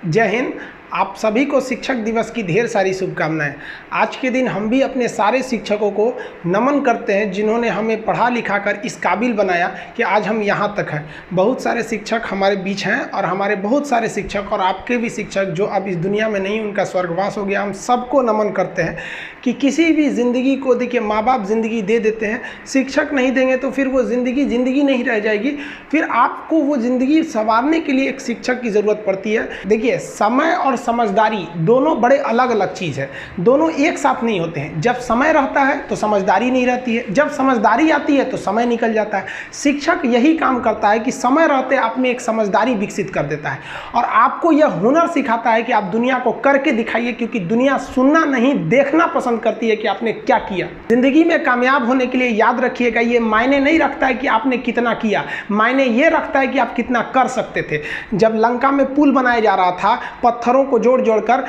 जय हिंद। आप सभी को शिक्षक दिवस की ढेर सारी शुभकामनाएं। आज के दिन हम भी अपने सारे शिक्षकों को नमन करते हैं जिन्होंने हमें पढ़ा लिखा कर इस काबिल बनाया कि आज हम यहाँ तक हैं। बहुत सारे शिक्षक हमारे बीच हैं और हमारे बहुत सारे शिक्षक और आपके भी शिक्षक जो अब इस दुनिया में नहीं, उनका स्वर्गवास हो गया। हम सबको नमन करते हैं कि किसी भी ज़िंदगी को देखिए, माँ बाप ज़िंदगी दे देते हैं, शिक्षक नहीं देंगे तो फिर वो ज़िंदगी नहीं रह जाएगी। फिर आपको वो ज़िंदगी संवारने के लिए एक शिक्षक की ज़रूरत पड़ती है। देखिए, समय और समझदारी दोनों बड़े अलग अलग चीज़ है, दोनों एक साथ नहीं होते हैं। जब समय रहता है तो समझदारी नहीं रहती है, जब समझदारी आती है तो समय निकल जाता है। शिक्षक यही काम करता है कि समय रहते आप में एक समझदारी विकसित कर देता है और आपको यह हुनर सिखाता है कि आप दुनिया को करके दिखाइए, क्योंकि दुनिया सुनना नहीं देखना पसंद करती है कि आपने क्या किया। जिंदगी में कामयाब होने के लिए याद रखिएगा, ये मायने नहीं रखता है कि आपने कितना किया, मायने ये रखता है कि आप कितना कर सकते थे। जब लंका में पुल बनाया जा रहा था पत्थरों को जोड़ कर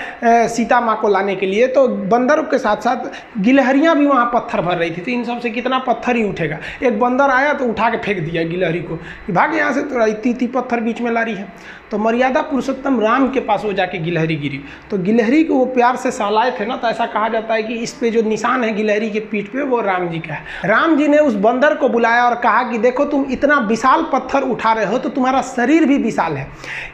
सीता माँ को लाने के लिए, तो बंदरों के साथ साथ गिलहरियां भी वहां पत्थर भर रही थी। तो इन सब से कितना पत्थर ही उठेगा। एक बंदर आया तो उठा के फेंक दिया गिलहरी को कि भाग यहाँ से, तो इतनी पत्थर बीच में ला रही है। तो मर्यादा पुरुषोत्तम राम के पास वो जाके गिलहरी गिरी, तो गिलहरी को वो प्यार से सहलाए थे ना, तो ऐसा कहा जाता है कि इस पे जो निशान है गिलहरी के पीठ पे, वो राम जी का है। राम जी ने उस बंदर को बुलाया और कहा कि देखो, तुम इतना विशाल पत्थर उठा रहे हो तो तुम्हारा शरीर भी विशाल है।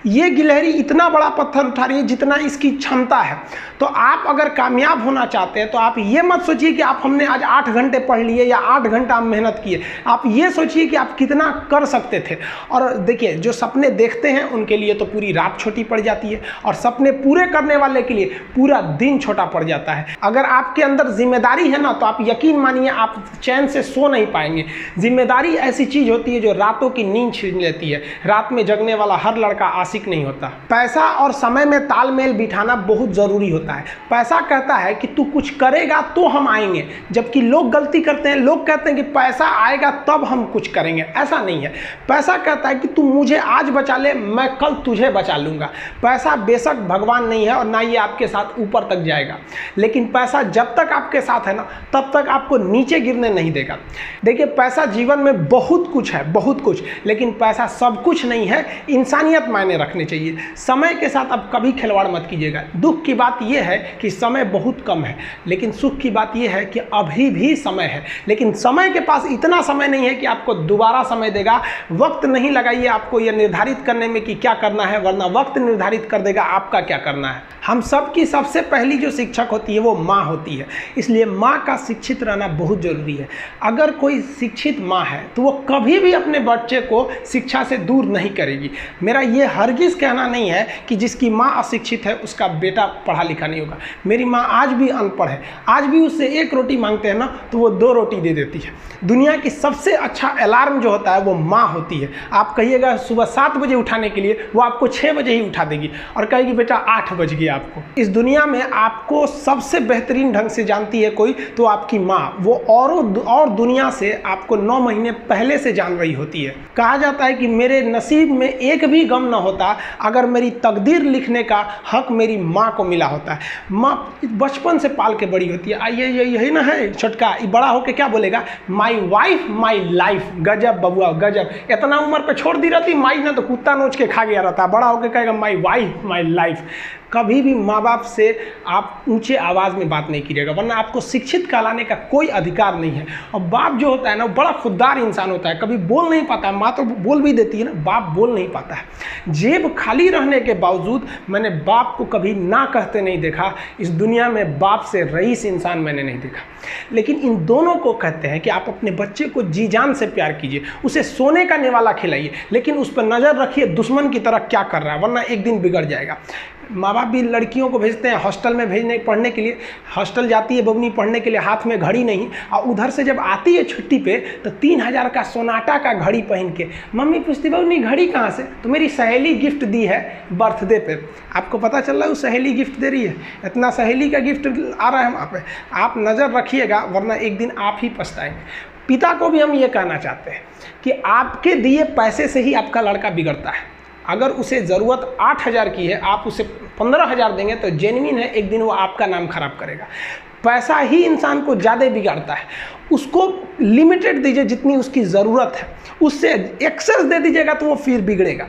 ये गिलहरी इतना बड़ा पत्थर उठा रही है जितना इसकी क्षमता है। तो आप अगर कामयाब होना चाहते हैं तो आप ये मत सोचिए कि आप हमने आज 8 घंटे पढ़ लिए या 8 घंटा मेहनत किए। आप ये सोचिए कि आप कितना कर सकते थे। और देखिए, जो सपने देखते हैं उनके लिए तो पूरी रात छोटी पड़ जाती है और सपने पूरे करने वाले के लिए पूरा दिन छोटा पड़ जाता है। अगर आपके अंदर जिम्मेदारी है ना, तो आप यकीन मानिए आप चैन से सो नहीं पाएंगे। जिम्मेदारी ऐसी चीज होती है जो रातों की नींद छीन लेती है। रात में जगने वाला हर लड़का आशिक नहीं होता। पैसा और समय में तालमेल बिठाना बहुत जरूरी होता है। पैसा कहता है कि तू कुछ करेगा तो हम आएंगे, जबकि लोग गलती करते हैं। लोग कहते हैं कि पैसा आएगा तब हम कुछ करेंगे। ऐसा नहीं है। पैसा कहता है कि तू मुझे आज बचा ले, मैं कल तुझे बचा लूंगा। पैसा बेशक भगवान नहीं है और ना ये आपके साथ ऊपर तक जाएगा, लेकिन पैसा जब तक आपके साथ है ना, तब तक आपको नीचे गिरने नहीं देगा। देखिए, पैसा जीवन में बहुत कुछ है, बहुत कुछ, लेकिन पैसा सब कुछ नहीं है। इंसानियत मायने रखने चाहिए। समय के साथ आप कभी खिलवाड़ मत कीजिएगा। दुख की बात यह है कि समय बहुत कम है, लेकिन सुख की बात यह है कि अभी भी समय है। लेकिन समय के पास इतना समय नहीं है कि आपको दोबारा समय देगा। वक्त नहीं लगाइए आपको यह निर्धारित करने में कि क्या करना है, वरना वक्त निर्धारित कर देगा आपका क्या करना है। हम सब की सबसे पहली जो शिक्षक होती है वो माँ होती है, इसलिए माँ का शिक्षित रहना बहुत जरूरी है। अगर कोई शिक्षित माँ है तो वो कभी भी अपने बच्चे को शिक्षा से दूर नहीं करेगी। मेरा ये हरगिज कहना नहीं है कि जिसकी माँ अशिक्षित है उसका बेटा पढ़ा लिखा नहीं होगा। मेरी माँ आज भी अनपढ़ है, आज भी उससे 1 रोटी मांगते हैं ना तो वो 2 रोटी दे देती है। दुनिया की सबसे अच्छा अलार्म जो होता है वो माँ होती है। आप कहिएगा सुबह 7 बजे उठाने के लिए, वो आपको 6 बजे ही उठा देगी और कहेगी बेटा 8 बज गया। आपको इस दुनिया में आपको सबसे बेहतरीन ढंग से जानती है कोई तो आपकी माँ। वो और दुनिया से आपको 9 महीने पहले से जान रही होती है। कहा जाता है कि मेरे नसीब में एक भी गम न होता अगर मेरी तकदीर लिखने का हक मेरी माँ को मिला होता है। माँ बचपन से पाल के बड़ी होती है। आइए यही ना है छोटका, बड़ा होके क्या बोलेगा, माई वाइफ माई लाइफ। गजब बबुआ गजब। इतना उम्र पे छोड़ दी रहती माई ने तो कुत्ता नोच के खा गया रहता। बड़ा होके कहेगा माई वाइफ माई लाइफ। कभी भी माँ बाप से आप ऊंचे आवाज़ में बात नहीं कीजिएगा, वरना आपको शिक्षित कहलाने का कोई अधिकार नहीं है। और बाप जो होता है ना, बड़ा खुददार इंसान होता है, कभी बोल नहीं पाता है। माँ तो बोल भी देती है ना, बाप बोल नहीं पाता है। जेब खाली रहने के बावजूद मैंने बाप को कभी ना कहते नहीं देखा। इस दुनिया में बाप से रईस इंसान मैंने नहीं देखा। लेकिन इन दोनों को कहते हैं कि आप अपने बच्चे को जी जान से प्यार कीजिए, उसे सोने का निवाला खिलाइए, लेकिन उस पर नज़र रखिए दुश्मन की तरह क्या कर रहा है, वरना एक दिन बिगड़ जाएगा। माँ बाप भी लड़कियों को भेजते हैं हॉस्टल में पढ़ने के लिए। हॉस्टल जाती है बबनी पढ़ने के लिए, हाथ में घड़ी नहीं, और उधर से जब आती है छुट्टी पे तो 3000 का सोनाटा का घड़ी पहन के मम्मी पूछती बबनी घड़ी कहाँ से, तो मेरी सहेली गिफ्ट दी है बर्थडे पे। आपको पता चल रहा है वो सहेली गिफ्ट दे रही है। इतना सहेली का गिफ्ट आ रहा है वहाँ पे। आप नज़र रखिएगा, वरना एक दिन आप ही पछताएंगे। पिता को भी हम ये कहना चाहते हैं कि आपके दिए पैसे से ही आपका लड़का बिगड़ता है। अगर उसे ज़रूरत 8000 की है, आप उसे 15000 देंगे तो जेन्युइन है, एक दिन वो आपका नाम खराब करेगा। पैसा ही इंसान को ज़्यादा बिगाड़ता है। उसको लिमिटेड दीजिए जितनी उसकी ज़रूरत है, उससे एक्सेस दे दीजिएगा तो वो फिर बिगड़ेगा।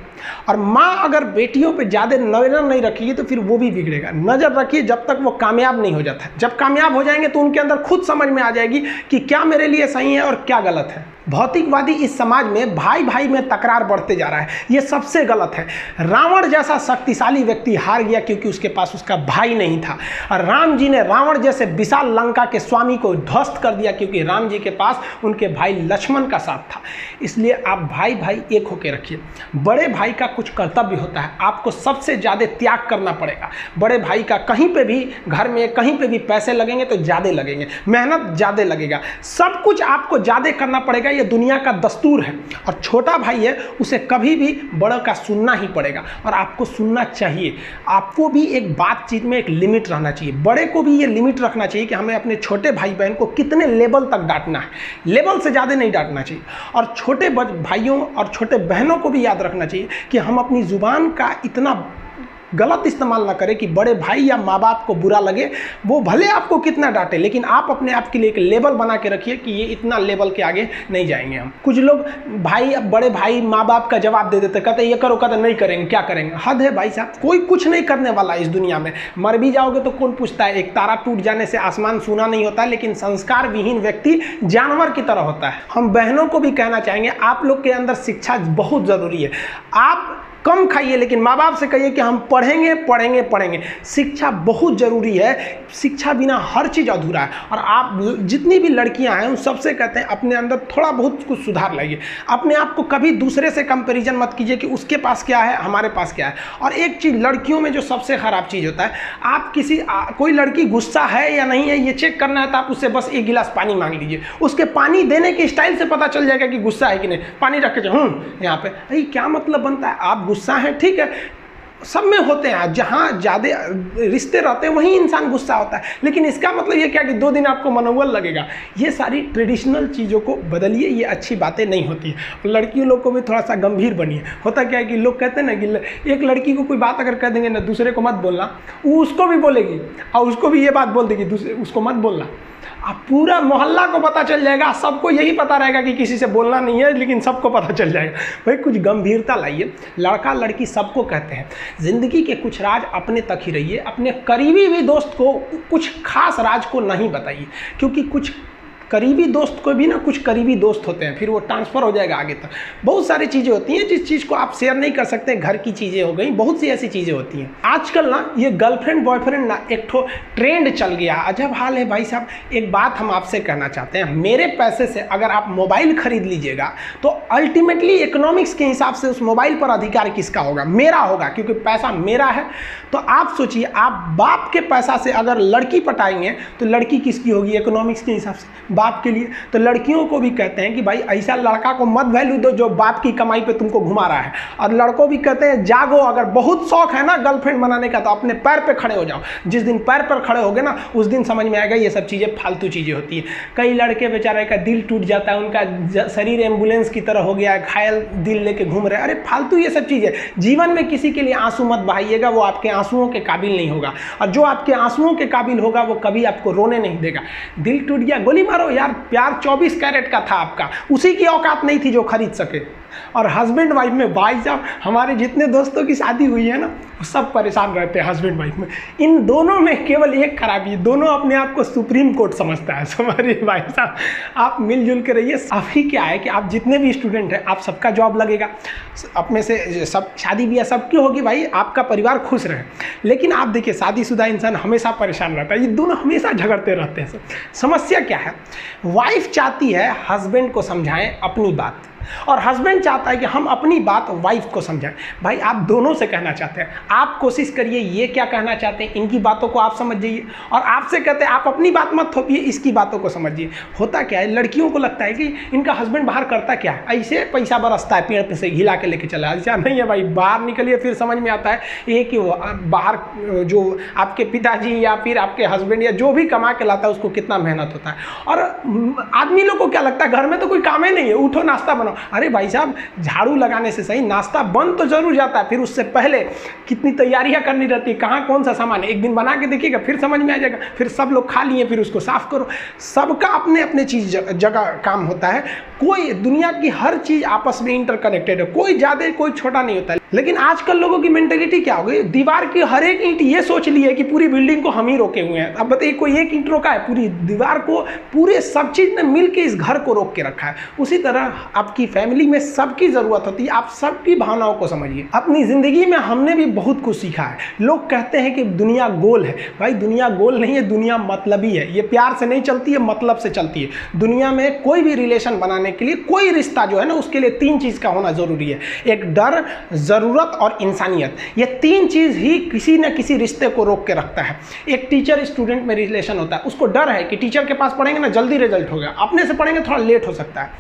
और माँ अगर बेटियों पे ज़्यादा नज़र नहीं रखेगी तो फिर वो भी बिगड़ेगा। नज़र रखिए जब तक वो कामयाब नहीं हो जाता। जब कामयाब हो जाएंगे तो उनके अंदर खुद समझ में आ जाएगी कि क्या मेरे लिए सही है और क्या गलत है। भौतिकवादी इस समाज में भाई भाई में तकरार बढ़ते जा रहा है, ये सबसे गलत है। रावण जैसा शक्तिशाली व्यक्ति हार गया क्योंकि उसके पास उसका भाई नहीं था, और राम जी ने रावण जैसे विशाल लंका के स्वामी को ध्वस्त कर दिया क्योंकि राम जी के पास उनके भाई लक्ष्मण का साथ था। इसलिए आप भाई भाई एक होकर रखिए। बड़े भाई का कुछ कर्तव्य होता है, आपको सबसे ज़्यादा त्याग करना पड़ेगा। बड़े भाई का कहीं पे भी घर में कहीं पे भी पैसे लगेंगे तो ज़्यादा लगेंगे, मेहनत ज़्यादा लगेगा, सब कुछ आपको ज़्यादा करना पड़ेगा। ये दुनिया का दस्तूर है। और छोटा भाई है, उसे कभी भी बड़ों का सुनना ही पड़ेगा और आपको सुनना चाहिए। आपको भी एक बातचीत में एक लिमिट रहना चाहिए। बड़े को भी ये लिमिट रखना चाहिए कि हमें अपने छोटे भाई बहन को कितने लेवल तक डांटना है, लेवल से ज़्यादा नहीं डांटना चाहिए। और छोटे भाइयों और छोटे बहनों को भी याद रखना चाहिए कि हम अपनी ज़ुबान का इतना गलत इस्तेमाल ना करें कि बड़े भाई या माँ बाप को बुरा लगे। वो भले आपको कितना डांटे, लेकिन आप अपने आप के लिए एक लेवल बना के रखिए कि ये इतना लेवल के आगे नहीं जाएंगे हम। कुछ लोग बड़े भाई माँ बाप का जवाब दे देते, कहते ये करो, कहते नहीं करेंगे, क्या करेंगे। हद है भाई साहब, कोई कुछ नहीं करने वाला इस दुनिया में। मर भी जाओगे तो कौन पूछता है। एक तारा टूट जाने से आसमान सूना नहीं होता, लेकिन संस्कार विहीन व्यक्ति जानवर की तरह होता है। हम बहनों को भी कहना चाहेंगे, आप लोग के अंदर शिक्षा बहुत ज़रूरी है। आप कम खाइए लेकिन माँ बाप से कहिए कि हम पढ़ेंगे पढ़ेंगे पढ़ेंगे। शिक्षा बहुत ज़रूरी है, शिक्षा बिना हर चीज़ अधूरा है। और आप जितनी भी लड़कियां हैं उन सबसे कहते हैं अपने अंदर थोड़ा बहुत कुछ सुधार लाइए। अपने आप को कभी दूसरे से कंपैरिजन मत कीजिए कि उसके पास क्या है हमारे पास क्या है। और एक चीज़ लड़कियों में जो सबसे ख़राब चीज़ होता है, आप कोई लड़की गुस्सा है या नहीं है ये चेक करना है तो आप उससे बस एक गिलास पानी मांग लीजिए। उसके पानी देने के स्टाइल से पता चल जाएगा कि गुस्सा है कि नहीं। पानी रख के यहाँ पे, अरे क्या मतलब बनता है। आप गुस्सा है, ठीक है, सब में होते हैं। जहाँ ज़्यादा रिश्ते रहते हैं वहीं इंसान गुस्सा होता है, लेकिन इसका मतलब ये क्या कि 2 दिन आपको मनोबल लगेगा। ये सारी ट्रेडिशनल चीज़ों को बदलिए, ये अच्छी बातें नहीं होती है। लड़कियों लोग को भी थोड़ा सा गंभीर बनिए। होता क्या है कि लोग कहते हैं ना कि एक लड़की को कोई बात अगर कह देंगे ना दूसरे को मत बोलना, वो उसको भी बोलेगी और उसको भी ये बात बोल देगी दूसरे उसको मत बोलना। अब पूरा मोहल्ला को पता चल जाएगा, सबको यही पता रहेगा कि किसी से बोलना नहीं है, लेकिन सबको पता चल जाएगा। भाई कुछ गंभीरता लाइए। लड़का लड़की सबको कहते हैं, ज़िंदगी के कुछ राज अपने तक ही रहिए। अपने करीबी भी दोस्त को कुछ खास राज को नहीं बताइए, क्योंकि कुछ करीबी दोस्त को भी ना कुछ करीबी दोस्त होते हैं, फिर वो ट्रांसफ़र हो जाएगा आगे तक। बहुत सारी चीज़ें होती हैं जिस चीज़ को आप शेयर नहीं कर सकते। घर की चीज़ें हो गई, बहुत सी ऐसी चीज़ें होती हैं। आजकल ना ये गर्लफ्रेंड बॉयफ्रेंड ना एक ठो ट्रेंड चल गया, अजब हाल है भाई साहब। एक बात हम आपसे कहना चाहते हैं, मेरे पैसे से अगर आप मोबाइल खरीद लीजिएगा तो अल्टीमेटली इकोनॉमिक्स के हिसाब से उस मोबाइल पर अधिकार किसका होगा? मेरा होगा, क्योंकि पैसा मेरा है। तो आप सोचिए, आप बाप के पैसा से अगर लड़की पटाएंगे तो लड़की किसकी होगी इकोनॉमिक्स के हिसाब से? बाप के लिए। तो लड़कियों को भी कहते हैं कि भाई ऐसा लड़का को मत वैल्यू दो जो बाप की कमाई पे तुमको घुमा रहा है। और लड़कों भी कहते हैं जागो, अगर बहुत शौक है ना गर्लफ्रेंड बनाने का तो अपने पैर पे खड़े हो जाओ। जिस दिन पैर पर खड़े होगे ना उस दिन समझ में आएगा ये सब चीज़ें फालतू चीज़ें होती हैं। कई लड़के बेचारे का दिल टूट जाता है, उनका शरीर एम्बुलेंस की तरह हो गया है, घायल दिल लेके घूम रहे हैं। अरे फालतू ये सब चीज़ें। जीवन में किसी के लिए आंसू मत बहाइएगा, वो आपके आंसुओं के काबिल नहीं होगा। और जो आपके आंसुओं के काबिल होगा वो कभी आपको रोने नहीं देगा। दिल टूट गया, गोली मारो यार, प्यार 24 कैरेट का था आपका, उसी की औकात नहीं थी जो खरीद सके। और हस्बैंड वाइफ में भाई साहब, हमारे जितने दोस्तों की शादी हुई है ना सब परेशान रहते हैं हस्बैंड वाइफ में। इन दोनों में केवल एक खराबी है, दोनों अपने आप को सुप्रीम कोर्ट समझता है। हमारे भाई साहब आप मिलजुल के रहिए। अभी क्या है कि आप जितने भी स्टूडेंट हैं आप सबका जॉब लगेगा, अपने से सब शादी ब्याह सबकी होगी, भाई आपका परिवार खुश रहे। लेकिन आप देखिए शादीशुदा इंसान हमेशा परेशान रहता है, ये दोनों हमेशा झगड़ते रहते हैं। समस्या क्या है? वाइफ चाहती है हस्बैंड को समझाएं अपनी बात, और हस्बैंड चाहता है कि हम अपनी बात वाइफ को समझाएं। भाई आप दोनों से कहना चाहते हैं, आप कोशिश करिए ये क्या कहना चाहते हैं इनकी बातों को आप समझ जाइए, और आपसे कहते हैं आप अपनी बात मत थोपिए, इसकी बातों को समझिए। होता क्या है, लड़कियों को लगता है कि इनका हस्बैंड बाहर करता क्या है, ऐसे पैसा बरसता है पेड़ पे से हिला के लेके चला। ऐसा नहीं है भाई, बाहर निकलिए फिर समझ में आता है ये कि वो बाहर जो आपके पिताजी या फिर आपके हस्बैंड या जो भी कमा के लाता है उसको कितना मेहनत होता है। और आदमी लोग को क्या लगता है घर में तो कोई काम ही नहीं है, उठो नाश्ता बनाओ। अरे भाई साहब, झाड़ू लगाने से सही नाश्ता बन तो जरूर जाता है, फिर उससे पहले कितनी तैयारियां करनी रहती है, कहाँ कौन सा सामान है, एक दिन बना के देखिएगा फिर समझ में आ जाएगा, फिर सब लोग खा लिए फिर उसको साफ करो। सबका अपने अपने चीज़ जगह काम होता है। कोई दुनिया की हर चीज़ आपस में इंटरकनेक्टेड है, कोई ज़्यादा कोई छोटा नहीं होता है। लेकिन आजकल लोगों की मेंटेलिटी क्या हो गई, दीवार की हर एक ईंट ये सोच ली है कि पूरी बिल्डिंग को हम ही रोके हुए हैं। अब बताइए कोई एक ईंट रोका है, पूरी दीवार को, पूरे सब चीज़ ने मिल के इस घर को रोक के रखा है। उसी तरह आपकी फैमिली में सबकी ज़रूरत होती है, आप सबकी भावनाओं को समझिए। अपनी ज़िंदगी में हमने भी बहुत कुछ सीखा है। लोग कहते हैं कि दुनिया गोल है, भाई दुनिया गोल नहीं है, दुनिया मतलबी है। ये प्यार से नहीं चलती है, मतलब से चलती है। दुनिया में कोई भी रिलेशन बनाने के लिए, कोई रिश्ता जो है ना, उसके लिए 3 चीज़ का होना ज़रूरी है। एक डर, ज़रूरत और इंसानियत। ये 3 चीज़ ही किसी न किसी रिश्ते को रोक के रखता है। एक टीचर स्टूडेंट में रिलेशन होता है, उसको डर है कि टीचर के पास पढ़ेंगे ना जल्दी रिजल्ट होगा, अपने से पढ़ेंगे थोड़ा लेट हो सकता है।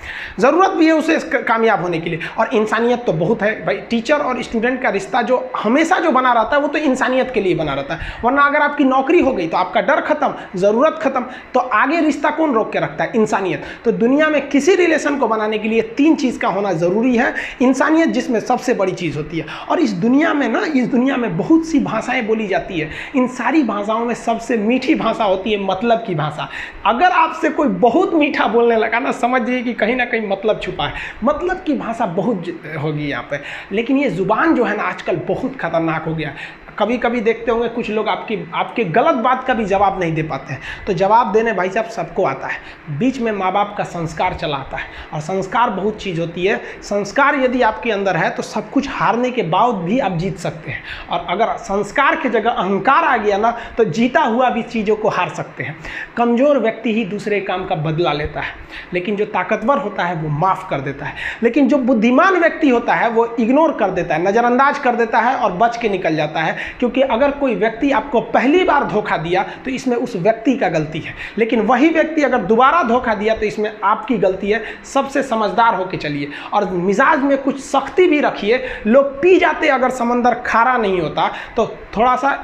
ज़रूरत भी है उसे कामयाब होने के लिए, और इंसानियत तो बहुत है भाई। टीचर और स्टूडेंट का रिश्ता जो हमेशा जो बना रहता है वो तो इंसानियत के लिए बना रहता है। वरना अगर आपकी नौकरी हो गई तो आपका डर खत्म, ज़रूरत खत्म, तो आगे रिश्ता कौन रोक के रखता है? इंसानियत। तो दुनिया में किसी रिलेशन को बनाने के लिए 3 चीज़ का होना ज़रूरी है। इंसानियत जिसमें सबसे बड़ी चीज़ होती है। और इस दुनिया में ना, इस दुनिया में बहुत सी भाषाएं बोली जाती है। इन सारी भाषाओं में सबसे मीठी भाषा होती है मतलब की भाषा। अगर आपसे कोई बहुत मीठा बोलने लगा ना, समझिए कि कहीं ना कहीं मतलब छुपा है। मतलब की भाषा बहुत होगी यहाँ पे। लेकिन ये ज़ुबान जो है ना आजकल बहुत खतरनाक हो गया। कभी कभी देखते होंगे कुछ लोग आपके गलत बात का भी जवाब नहीं दे पाते हैं। तो जवाब देने भाई साहब सबको आता है, बीच में माँ बाप का संस्कार चला आता है। और संस्कार बहुत चीज़ होती है। संस्कार यदि आपके अंदर है तो सब कुछ हारने के बाद भी आप जीत सकते हैं। और अगर संस्कार की जगह अहंकार आ गया ना, तो जीता हुआ भी चीज़ों को हार सकते हैं। कमज़ोर व्यक्ति ही दूसरे काम का बदला लेता है, लेकिन जो ताकतवर होता है वो माफ़ कर देता है। लेकिन जो बुद्धिमान व्यक्ति होता है वो इग्नोर कर देता है, नज़रअंदाज कर देता है और बच के निकल जाता है। क्योंकि अगर कोई व्यक्ति आपको पहली बार धोखा दिया तो इसमें उस व्यक्ति का गलती है, लेकिन वही व्यक्ति अगर दोबारा धोखा दिया तो इसमें आपकी गलती है। सबसे समझदार होके चलिए और मिजाज में कुछ सख्ती भी रखिए। लोग पी जाते अगर समंदर खारा नहीं होता, तो थोड़ा सा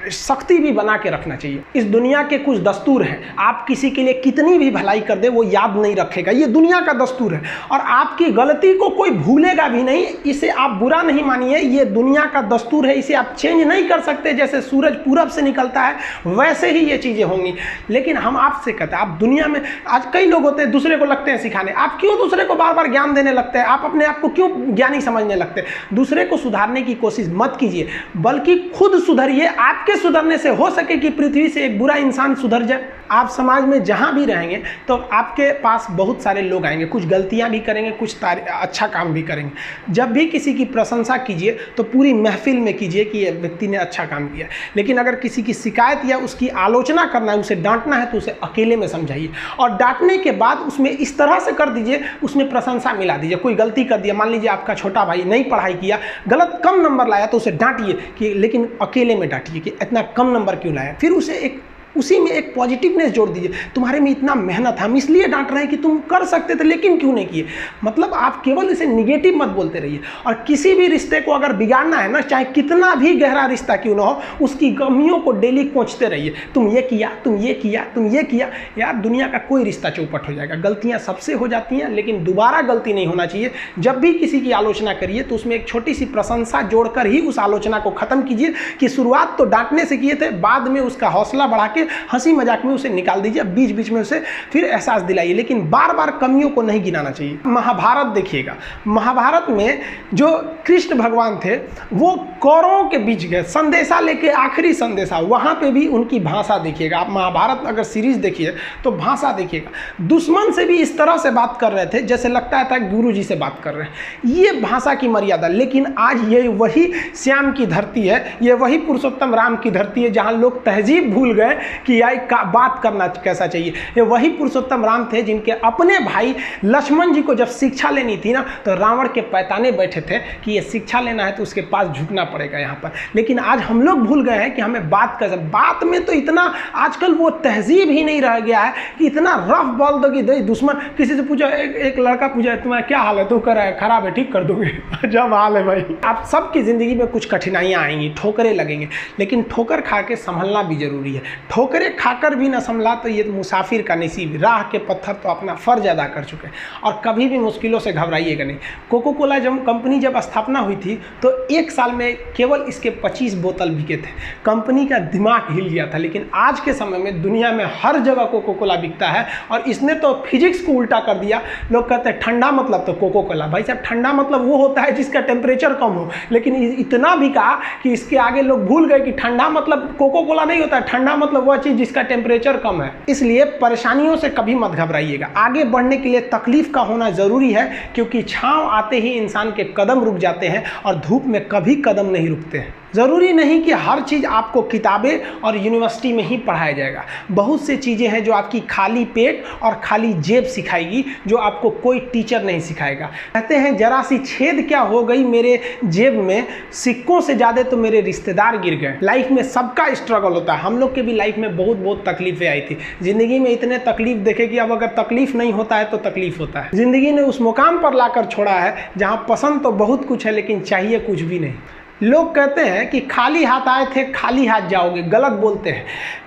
सख्ती भी बना के रखना चाहिए। इस दुनिया के कुछ दस्तूर हैं, आप किसी के लिए कितनी भी भलाई कर दे वो याद नहीं रखेगा, ये दुनिया का दस्तूर है। और आपकी गलती को कोई भूलेगा भी नहीं, इसे आप बुरा नहीं मानिए, ये दुनिया का दस्तूर है, इसे आप चेंज नहीं कर सकते। जैसे सूरज पूरब से निकलता है वैसे ही ये चीज़ें होंगी। लेकिन हम आपसे कहते हैं, आप दुनिया में आज कई लोग होते हैं दूसरे को लगते हैं सिखाने, आप क्यों दूसरे को बार बार ज्ञान देने लगते हैं? आप अपने आप को क्यों ज्ञानी समझने लगते हैं? दूसरे को सुधारने की कोशिश मत कीजिए, बल्कि खुद सुधरिए। आपके सुधरने से हो सके कि पृथ्वी से एक बुरा इंसान सुधर जाए। आप समाज में जहां भी रहेंगे तो आपके पास बहुत सारे लोग आएंगे, कुछ गलतियां भी करेंगे, कुछ अच्छा काम भी करेंगे। जब भी किसी की प्रशंसा कीजिए तो पूरी महफिल में कीजिए कि ये व्यक्ति ने अच्छा काम किया। लेकिन अगर किसी की शिकायत या उसकी आलोचना करना है, उसे डांटना है, तो उसे अकेले में समझाइए। और डांटने के बाद उसमें इस तरह से कर दीजिए, उसमें प्रशंसा मिला दीजिए। कोई गलती कर दिया, मान लीजिए आपका छोटा भाई नहीं पढ़ाई किया, गलत कम नंबर लाया, तो उसे डांटिए कि, लेकिन अकेले में डांटिए कि इतना कम नंबर क्यों लाया। फिर उसे उसी में एक पॉजिटिवनेस जोड़ दीजिए, तुम्हारे में इतना मेहनत है, हम इसलिए डांट रहे हैं कि तुम कर सकते थे लेकिन क्यों नहीं किए। मतलब आप केवल इसे निगेटिव मत बोलते रहिए। और किसी भी रिश्ते को अगर बिगाड़ना है ना, चाहे कितना भी गहरा रिश्ता क्यों ना हो, उसकी कमियों को डेली कोंचते रहिए। तुम ये किया, तुम ये किया, तुम ये किया। यार दुनिया का कोई रिश्ता चौपट हो जाएगा। गलतियाँ सबसे हो जाती हैं, लेकिन दोबारा गलती नहीं होना चाहिए। जब भी किसी की आलोचना करिए तो उसमें एक छोटी सी प्रशंसा जोड़कर ही उस आलोचना को खत्म कीजिए कि शुरुआत तो डांटने से किए थे, बाद में उसका हौसला बढ़ा के हंसी मजाक में उसे निकाल दीजिए। बीच बीच में उसे फिर एहसास दिलाइए, लेकिन बार बार कमियों को नहीं गिनाना चाहिए। महाभारत देखिएगा, महाभारत में जो कृष्ण भगवान थे वो कौरवों के बीच गए संदेशा लेके, आखिरी संदेशा। वहां पे भी उनकी भाषा देखिएगा। आप महाभारत अगर सीरीज देखिए तो भाषा देखिएगा। दुश्मन से भी इस तरह से बात कर रहे थे जैसे लगता था गुरु जी से बात कर रहे हैं। ये भाषा की मर्यादा। लेकिन आज ये वही श्याम की धरती है, ये वही पुरुषोत्तम राम की धरती है जहां लोग तहजीब भूल गए कि यार बात करना कैसा चाहिए। ये वही पुरुषोत्तम राम थे जिनके अपने भाई लक्ष्मण जी को जब शिक्षा लेनी थी ना, तो रावण के पैताने बैठे थे कि ये शिक्षा लेना है तो उसके पास झुकना पड़ेगा यहाँ पर। लेकिन आज हम लोग भूल गए हैं कि हमें बात में तो इतना आजकल वो तहजीब ही नहीं रह गया है कि इतना रफ बोल दो कि दुश्मन। किसी से पूछो, एक लड़का पूछा तुम्हारा क्या हाल है, तो कह रहा है खराब है, ठीक कर दोगे। जब हाल है भाई। आप सबकी जिंदगी में कुछ कठिनाइयाँ आएंगी, ठोकरें लगेंगे, लेकिन ठोकर खा के संभलना भी जरूरी है। ठोकरें खाकर भी न संभला तो ये मुसाफिर का नसीब, राह के पत्थर तो अपना फर्ज अदा कर चुके हैं और कभी भी मुश्किलों से घबराइएगा नहीं। कोको कोला कंपनी जब स्थापना हुई थी तो एक साल में केवल इसके 25 बोतल बिके थे। कंपनी का दिमाग हिल गया था, लेकिन आज के समय में दुनिया में हर जगह कोको कोला बिकता है और इसने तो फिजिक्स को उल्टा कर दिया। लोग कहते हैं ठंडा मतलब तो कोको कोला, भाई साहब ठंडा मतलब वो होता है जिसका टेम्परेचर कम हो, लेकिन इतना बिका कि इसके आगे लोग भूल गए कि ठंडा मतलब कोको कोला नहीं होता है, ठंडा मतलब वह चीज़ जिसका टेम्परेचर कम है। इसलिए परेशानियों से कभी मत घबराइएगा। आगे बढ़ने के लिए तकलीफ का होना ज़रूरी है, क्योंकि छांव आते ही इंसान के कदम रुक जाते हैं और धूप में कभी कदम नहीं रुकते हैं। ज़रूरी नहीं कि हर चीज़ आपको किताबें और यूनिवर्सिटी में ही पढ़ाया जाएगा। बहुत सी चीज़ें हैं जो आपकी खाली पेट और खाली जेब सिखाएगी, जो आपको कोई टीचर नहीं सिखाएगा। कहते हैं जरा सी छेद क्या हो गई मेरे जेब में, सिक्कों से ज़्यादा तो मेरे रिश्तेदार गिर गए। लाइफ में सबका स्ट्रगल होता है। हम लोग के भी लाइफ में बहुत तकलीफें आई थी। ज़िंदगी में इतने तकलीफ देखे कि अब अगर तकलीफ नहीं होता है तो तकलीफ होता है। ज़िंदगी ने उस मुकाम पर लाकर छोड़ा है जहाँ पसंद तो बहुत कुछ है लेकिन चाहिए कुछ भी नहीं। लोग कहते हैं कि खाली हाथ आए थे खाली हाथ जाओगे, गलत बोलते हैं।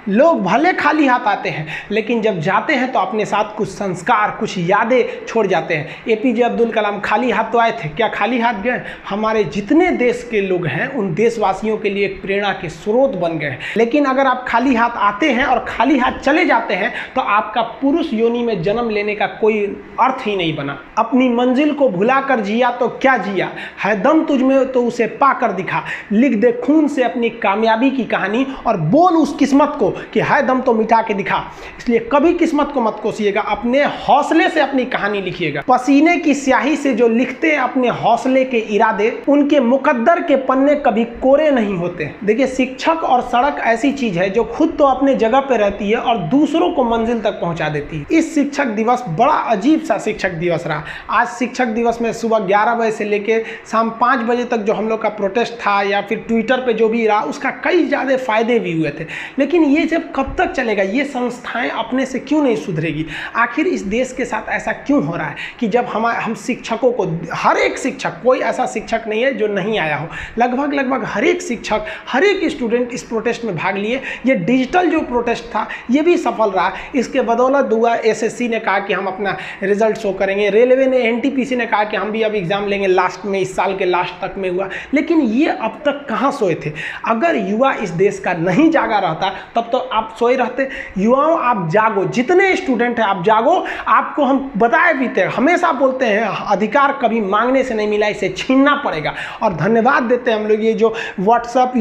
लोग भले खाली हाथ आते हैं लेकिन जब जाते हैं तो अपने साथ कुछ संस्कार, कुछ यादें छोड़ जाते हैं। एपीजे अब्दुल कलाम खाली हाथ तो आए थे, क्या खाली हाथ गए? हमारे जितने देश के लोग हैं उन देशवासियों के लिए एक प्रेरणा के स्रोत बन गए हैं। लेकिन अगर आप खाली हाथ आते हैं और खाली हाथ चले जाते हैं तो आपका पुरुष योनि में जन्म लेने का कोई अर्थ ही नहीं बना। अपनी मंजिल को भुलाकर जिया तो क्या जिया, है दम तुझ में तो उसे पाकर दिखा। लिख दे खून से अपनी कामयाबी की कहानी और बोल उस किस्मत को कि है दम तो मिटा के दिखा। इसलिए कभी किस्मत को मत कोसिएगा, अपने हौसले से अपनी कहानी लिखिएगा। पसीने की स्याही से जो लिखते हैं अपने हौसले के इरादे, उनके मुकद्दर के पन्ने कभी कोरे नहीं होते। देखिए, शिक्षक और सड़क ऐसी चीज है जो खुद तो अपने जगह पे रहती है और दूसरों को मंजिल तक पहुंचा देती है। इस शिक्षक दिवस बड़ा अजीब सा शिक्षक दिवस रहा। आज शिक्षक दिवस में सुबह 11 बजे से लेकर शाम 5 बजे तक जो हम लोग का प्रोटेस्ट था या फिर ट्विटर पे जो भी रहा, उसका कई ज़्यादा फायदे भी हुए थे। लेकिन ये जब कब तक चलेगा? ये संस्थाएं अपने से क्यों नहीं सुधरेगी? आखिर इस देश के साथ ऐसा क्यों हो रहा है कि जब हम शिक्षकों को, हर एक शिक्षक, कोई ऐसा शिक्षक नहीं है जो नहीं आया हो, लगभग हर एक शिक्षक, हर एक स्टूडेंट इस प्रोटेस्ट में भाग लिए। ये डिजिटल जो प्रोटेस्ट था ये भी सफल रहा। इसके बदौलत हुआ, एसएससी ने कहा कि हम अपना रिजल्ट शो करेंगे, रेलवे ने, एनटीपीसी ने कहा कि हम भी अब एग्जाम लेंगे लास्ट में, इस साल के लास्ट तक में हुआ। लेकिन ये अब तक कहाँ सोए थे? अगर युवा इस देश का नहीं जागा रहता तब तो आप सोए रहते। युवाओं, आप जागो, जितने स्टूडेंट हैं आप जागो। आपको हम बताए भी थे, हमेशा बोलते हैं अधिकार कभी मांगने से नहीं मिला, इसे छीनना पड़ेगा। और धन्यवाद देते हैं हम लोग ये जो व्हाट्सएप,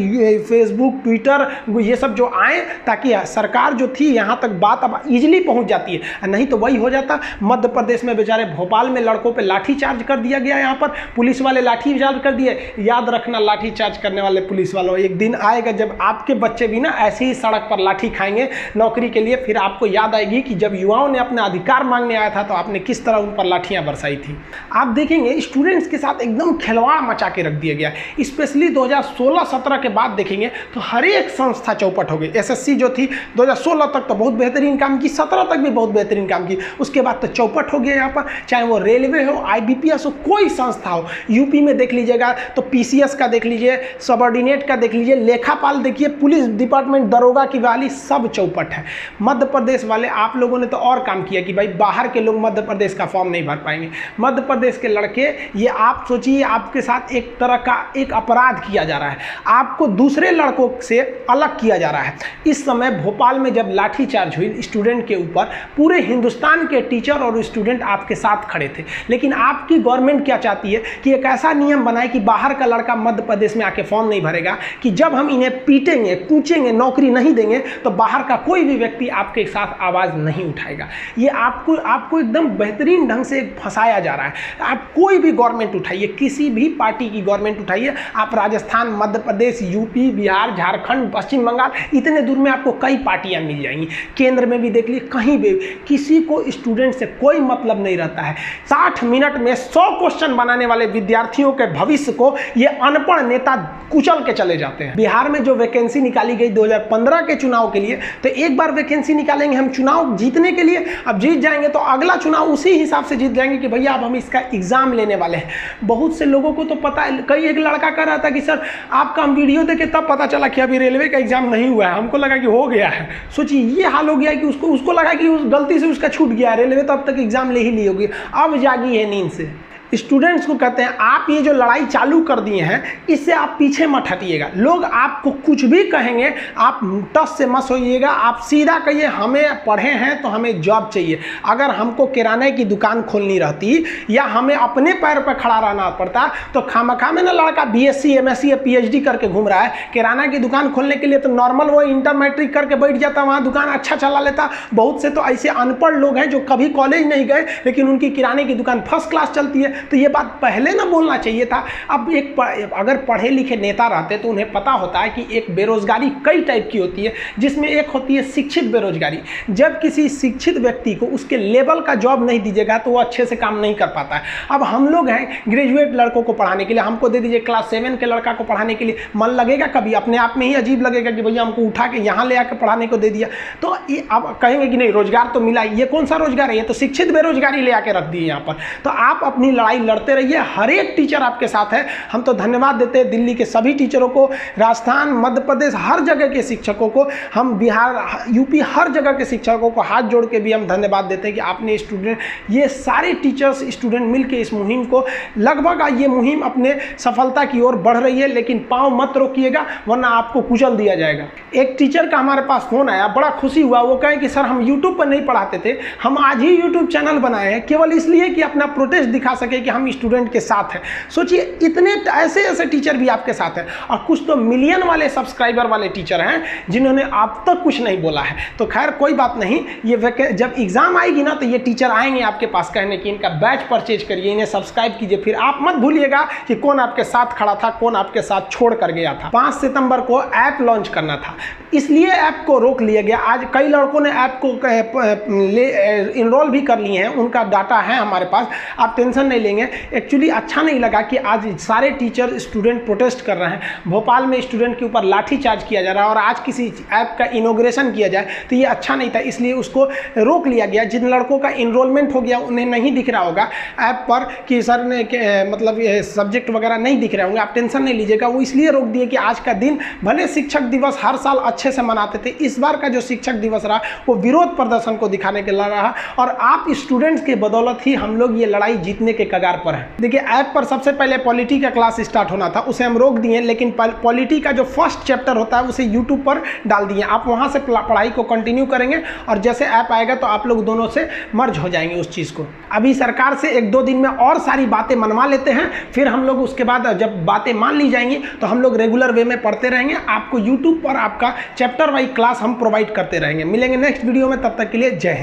फेसबुक, ट्विटर, ये सब जो आए, ताकि सरकार जो थी यहाँ तक बात अब इजीली पहुँच जाती है। नहीं तो वही हो जाता, मध्य प्रदेश में बेचारे भोपाल में लड़कों पर लाठी चार्ज कर दिया गया, यहाँ पर पुलिस वाले लाठी चार्ज कर दिए। याद रखना, लाठी चार्ज करने वाले पुलिस वालों, एक दिन आएगा जब आपके बच्चे भी ना ऐसे ही सड़क पर लाठी खाएंगे नौकरी के लिए। फिर आपको याद आएगी कि जब युवाओं ने अपना अधिकार मांगने आया था तो आपने किस तरह उन पर लाठियां बरसाई थी। आप देखेंगे स्टूडेंट्स के साथ एकदम खिलवाड़ मचा के रख दिया गया। स्पेशली 2016-17 के बाद देखेंगे तो हर एक संस्था चौपट हो गई। एसएससी जो थी 2016 तक तो बहुत बेहतरीन काम की, 17 तक भी बहुत बेहतरीन काम की, उसके बाद तो चौपट हो गया यहाँ पर। चाहे वो रेलवे हो, IBPS हो, कोई संस्था हो। यूपी में देख लीजिएगा तो PCS का देख लीजिए, सबऑर्डिनेट का देख लीजिए, लेखापाल देखिए, पुलिस डिपार्टमेंट, दरोगा की वाली, सब चौपट है। मध्य प्रदेश वाले आप लोगों ने तो और काम किया कि भाई बाहर के लोग मध्य प्रदेश का फॉर्म नहीं भर पाएंगे। मध्य प्रदेश के लड़के, ये आप सोचिए आपके साथ एक तरह का एक अपराध किया जा रहा है, आपको दूसरे लड़कों से अलग किया जा रहा है। इस समय भोपाल में जब लाठीचार्ज हुई स्टूडेंट के ऊपर, पूरे हिंदुस्तान के टीचर और स्टूडेंट आपके साथ खड़े थे। लेकिन आपकी गवर्नमेंट क्या चाहती है कि एक ऐसा नियम बनाए कि बाहर का लड़का मध्य प्रदेश में आके फॉर्म नहीं भरेगा, कि जब हम इन्हें पीटेंगे, कूचेंगे, नौकरी नहीं देंगे तो बाहर का कोई भी व्यक्ति आपके साथ आवाज़ नहीं उठाएगा। ये आपको एकदम बेहतरीन ढंग से फंसाया जा रहा है। आप कोई भी गवर्नमेंट उठाइए, किसी भी पार्टी की गवर्नमेंट उठाइए, आप राजस्थान, मध्य प्रदेश, यूपी, बिहार, झारखंड, पश्चिम बंगाल, इतने दूर में आपको कई पार्टियां मिल जाएंगी। केंद्र में भी देख लीजिए, कहीं भी किसी को स्टूडेंट से कोई मतलब नहीं रहता है। 60 मिनट में 100 क्वेश्चन बनाने वाले विद्यार्थियों के भविष्य को ये अनपढ़ अनपढ़ नेता कुचल के चले जाते हैं। बिहार में जो वैकेंसी निकाली गई 2015 के चुनाव के लिए, तो एक बार वैकेंसी निकालेंगे हम चुनाव जीतने के लिए, अब जीत जाएंगे तो अगला चुनाव उसी हिसाब से जीत जाएंगे कि भैया अब हम इसका एग्जाम लेने वाले हैं। बहुत से लोगों को तो पता है, कई एक लड़का कह रहा था कि सर आपका हम वीडियो देखे तब पता चला कि अभी रेलवे का एग्जाम नहीं हुआ है, हमको लगा कि हो गया है। सोचिए ये हाल हो गया कि उसको लगा कि उस गलती से उसका छूट गया, रेलवे तो अब तक एग्जाम ले ही ली होगी, अब जागी है नींद से। स्टूडेंट्स को कहते हैं आप ये जो लड़ाई चालू कर दिए हैं इससे आप पीछे मत हटिएगा। लोग आपको कुछ भी कहेंगे आप टस से मत होइएगा, आप सीधा कहिए हमें पढ़े हैं तो हमें जॉब चाहिए। अगर हमको किराने की दुकान खोलनी रहती या हमें अपने पैर पर खड़ा रहना पड़ता तो खामखा में ना लड़का BSc MSc या PhD करके घूम रहा है। किराना की दुकान खोलने के लिए तो नॉर्मल वो इंटर मैट्रिक करके बैठ जाता, वहाँ दुकान अच्छा चला लेता। बहुत से तो ऐसे अनपढ़ लोग हैं जो कभी कॉलेज नहीं गए लेकिन उनकी किराने की दुकान फर्स्ट क्लास चलती है। तो ये बात पहले ना बोलना चाहिए था। अब अगर पढ़े लिखे नेता रहते तो उन्हें पता होता है कि एक बेरोजगारी कई टाइप की होती है, जिसमें एक होती है शिक्षित बेरोजगारी। जब किसी शिक्षित व्यक्ति को उसके लेवल का जॉब नहीं दीजिएगा तो वो अच्छे से काम नहीं कर पाता है। अब हम लोग हैं ग्रेजुएट लड़कों को पढ़ाने के लिए, हमको दे दीजिए क्लास 7 के लड़का को पढ़ाने के लिए, मन लगेगा कभी? अपने आप में ही अजीब लगेगा कि भैया हमको उठा के यहाँ ले आकर पढ़ाने को दे दिया। तो ये अब कहेंगे कि नहीं रोजगार तो मिला, ये कौन सा रोजगार है, ये तो शिक्षित बेरोजगारी ले आके रख दी यहाँ पर। तो आप अपनी लड़ाई लड़ते रहिए, हर एक टीचर आपके साथ है। हम तो धन्यवाद देते हैं दिल्ली के सभी टीचरों को, राजस्थान मध्य प्रदेश हर जगह के शिक्षकों को, हम बिहार UP हर जगह के शिक्षकों को हाथ जोड़ के भी हम धन्यवाद देते हैं कि आपने स्टूडेंट, ये सारे टीचर्स स्टूडेंट मिलकर इस मुहिम को, लगभग ये मुहिम अपने सफलता की ओर बढ़ रही है। लेकिन पाँव मत रोकिएगा वरना आपको कुचल दिया जाएगा। एक टीचर का हमारे पास फोन आया, बड़ा खुशी हुआ। वो कहे कि सर हम यूट्यूब पर नहीं पढ़ाते थे, हम आज ही यूट्यूब चैनल बनाए हैं केवल इसलिए कि अपना प्रोटेस्ट दिखा सके कि हम स्टूडेंट के साथ हैं। सोचिए इतने ऐसे टीचर भी आपके साथ हैं, और कुछ तो मिलियन वाले सब्सक्राइबर वाले टीचर हैं जिन्होंने आप तक कुछ नहीं बोला है। तो खैर कोई बात नहीं, ये जब एग्जाम आएगी ना तो ये टीचर आएंगे आपके पास कहने कि इनका बैच परचेज करिए, इन्हें सब्सक्राइब कीजिए। फिर आप मत भूलिएगा कि कौन आपके साथ खड़ा था, कौन आपके साथ छोड़ कर गया था। 5 सितंबर को ऐप लॉन्च करना था, इसलिए ऐप को रोक लिया गया। आज कई लड़कों ने ऐप को इनरोल भी कर लिए हैं, उनका डाटा है हमारे पास, आप टेंशन नहीं लेंगे। एक्चुअली अच्छा नहीं लगा कि आज सारे टीचर स्टूडेंट प्रोटेस्ट कर रहे हैं। भोपाल में स्टूडेंट के ऊपर लाठीचार्ज किया जा रहा है और आज किसी ऐप का इनॉग्रेशन किया जाए तो ये अच्छा नहीं था, इसलिए उसको रोक लिया गया। जिन लड़कों का इनरोलमेंट हो गया उन्हें नहीं दिख रहा होगा ऐप पर कि सर ने मतलब ये सब्जेक्ट वगैरह नहीं दिख रहे होंगे, आप टेंशन नहीं लीजिएगा। वो इसलिए रोक दिए कि आज का दिन, भले शिक्षक दिवस हर साल अच्छे से मनाते थे, इस बार का जो शिक्षक दिवस रहा वो विरोध प्रदर्शन को दिखाने के लिए रहा, और आप स्टूडेंट्स के बदौलत ही हम लोग ये लड़ाई जीतने के कगार पर हैं। देखिए ऐप पर सबसे पहले पॉलिटी का क्लास स्टार्ट होना था, उसे हम रोक दिए, लेकिन पॉलिटी का जो फर्स्ट चैप्टर होता है उसे यूट्यूब पर डाल दिए। आप वहां से पढ़ाई को कंटिन्यू करेंगे और जैसे ऐप आएगा तो आप लोग दोनों से मर्ज हो जाएंगे उस चीज़ को। अभी सरकार से 1-2 दिन में और सारी बातें मनवा लेते हैं, फिर हम लोग उसके बाद जब बातें मान ली जाएंगी तो हम लोग रेगुलर वे में पढ़ते रहेंगे। आपको यूट्यूब पर आपका चैप्टर वाइज क्लास हम प्रोवाइड करते रहेंगे। मिलेंगे नेक्स्ट वीडियो में, तब तक के लिए जय हिंद।